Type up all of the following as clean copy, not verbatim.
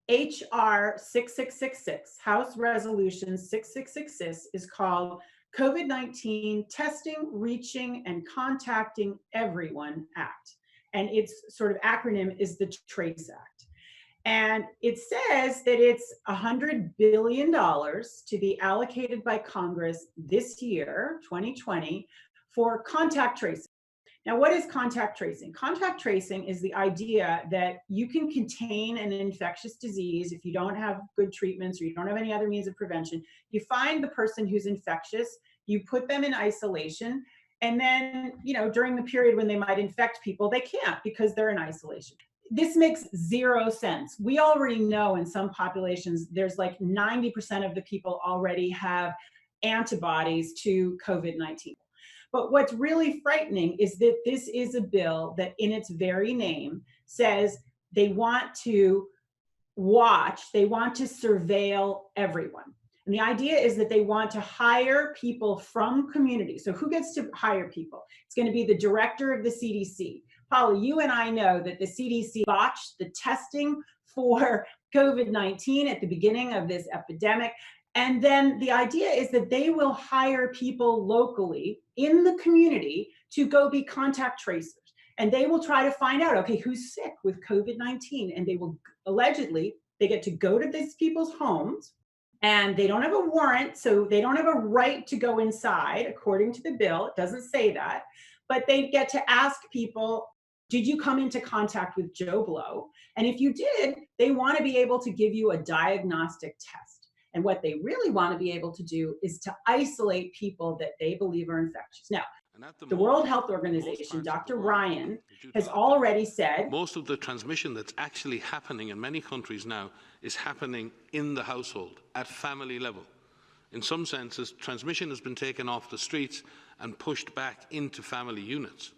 HR 6666, House Resolution 6666, is called COVID-19 Testing, Reaching, and Contacting Everyone Act. And its sort of acronym is the TRACE Act. And it says that it's $100 billion to be allocated by Congress this year, 2020, for contact tracing. Now, what is contact tracing? Contact tracing is the idea that you can contain an infectious disease if you don't have good treatments or you don't have any other means of prevention. You find the person who's infectious, you put them in isolation, and then, during the period when they might infect people, they can't because they're in isolation. This makes zero sense. We already know in some populations, there's like 90% of the people already have antibodies to COVID-19. But what's really frightening is that this is a bill that in its very name says they want to they want to surveil everyone. And the idea is that they want to hire people from communities. So who gets to hire people? It's going to be the director of the CDC. Polly, you and I know that the CDC botched the testing for COVID-19 at the beginning of this epidemic. And then the idea is that they will hire people locally in the community to go be contact tracers. And they will try to find out, okay, who's sick with COVID-19? And they will allegedly, they get to go to these people's homes, and they don't have a warrant, so they don't have a right to go inside, according to the bill. It doesn't say that. But they get to ask people, did you come into contact with Joe Blow? And if you did, they want to be able to give you a diagnostic test. And what they really want to be able to do is to isolate people that they believe are infectious. Now, the World Health Organization, Dr. Ryan, has already said most of the transmission that's actually happening in many countries now is happening in the household, at family level. In some senses, transmission has been taken off the streets and pushed back into family units.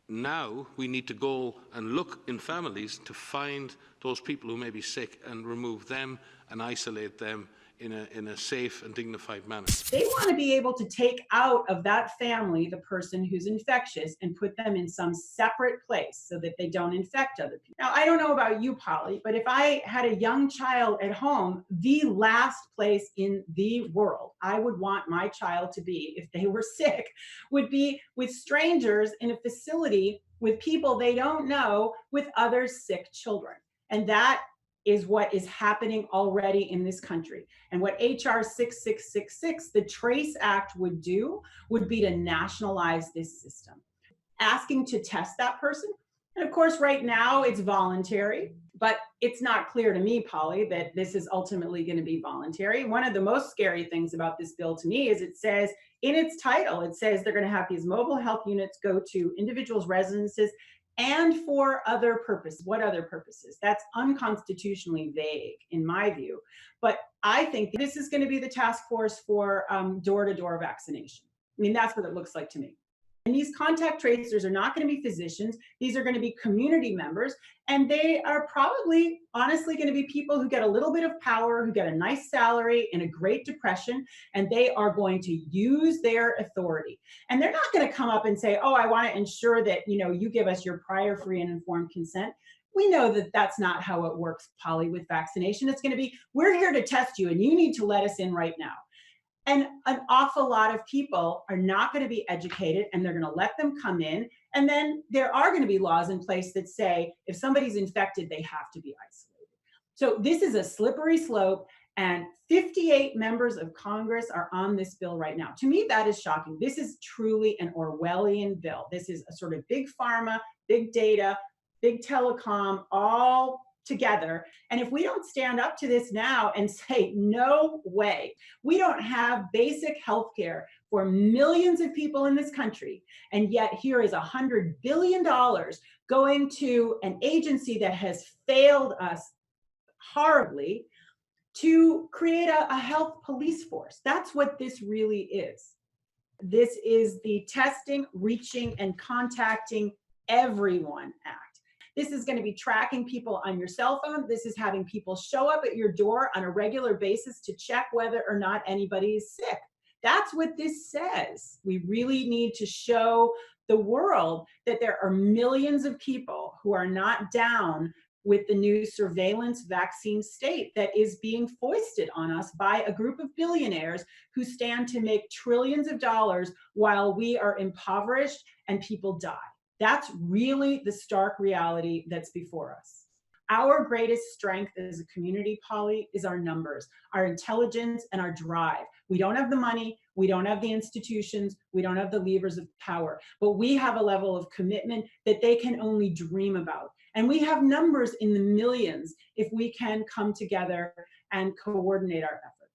Now we need to go and look in families to find those people who may be sick and remove them and isolate them in a safe and dignified manner. They want to be able to take out of that family the person who's infectious and put them in some separate place so that they don't infect other people. Now, I don't know about you, Polly, but if I had a young child at home, the last place in the world I would want my child to be if they were sick would be with strangers in a facility with people they don't know, with other sick children. And that is what is happening already in this country. And what HR 6666, the TRACE Act, would do would be to nationalize this system, asking to test that person. And of course, right now it's voluntary, but it's not clear to me, Polly, that this is ultimately going to be voluntary. One of the most scary things about this bill to me is it says in its title, it says they're going to have these mobile health units go to individuals' residences and for other purposes. What other purposes? That's unconstitutionally vague in my view. But I think this is going to be the task force for door-to-door vaccination. I mean, that's what it looks like to me. And these contact tracers are not going to be physicians. These are going to be community members. And they are probably, honestly, going to be people who get a little bit of power, who get a nice salary in a Great Depression, and they are going to use their authority. And they're not going to come up and say, oh, I want to ensure that, you give us your prior free and informed consent. We know that that's not how it works, Polly, with vaccination. It's going to be, we're here to test you, and you need to let us in right now. And an awful lot of people are not going to be educated, and they're going to let them come in. And then there are going to be laws in place that say if somebody's infected, they have to be isolated. So this is a slippery slope, and 58 members of Congress are on this bill right now. To me, that is shocking. This is truly an Orwellian bill. This is a sort of big pharma, big data, big telecom, all together. And if we don't stand up to this now and say, no way, we don't have basic health care for millions of people in this country, and yet here is $100 billion going to an agency that has failed us horribly to create a health police force. That's what this really is. This is the Testing, Reaching, and Contacting Everyone Act. This is going to be tracking people on your cell phone. This is having people show up at your door on a regular basis to check whether or not anybody is sick. That's what this says. We really need to show the world that there are millions of people who are not down with the new surveillance vaccine state that is being foisted on us by a group of billionaires who stand to make trillions of dollars while we are impoverished and people die. That's really the stark reality that's before us. Our greatest strength as a community, Polly, is our numbers, our intelligence, and our drive. We don't have the money, we don't have the institutions, we don't have the levers of power, but we have a level of commitment that they can only dream about. And we have numbers in the millions if we can come together and coordinate our efforts.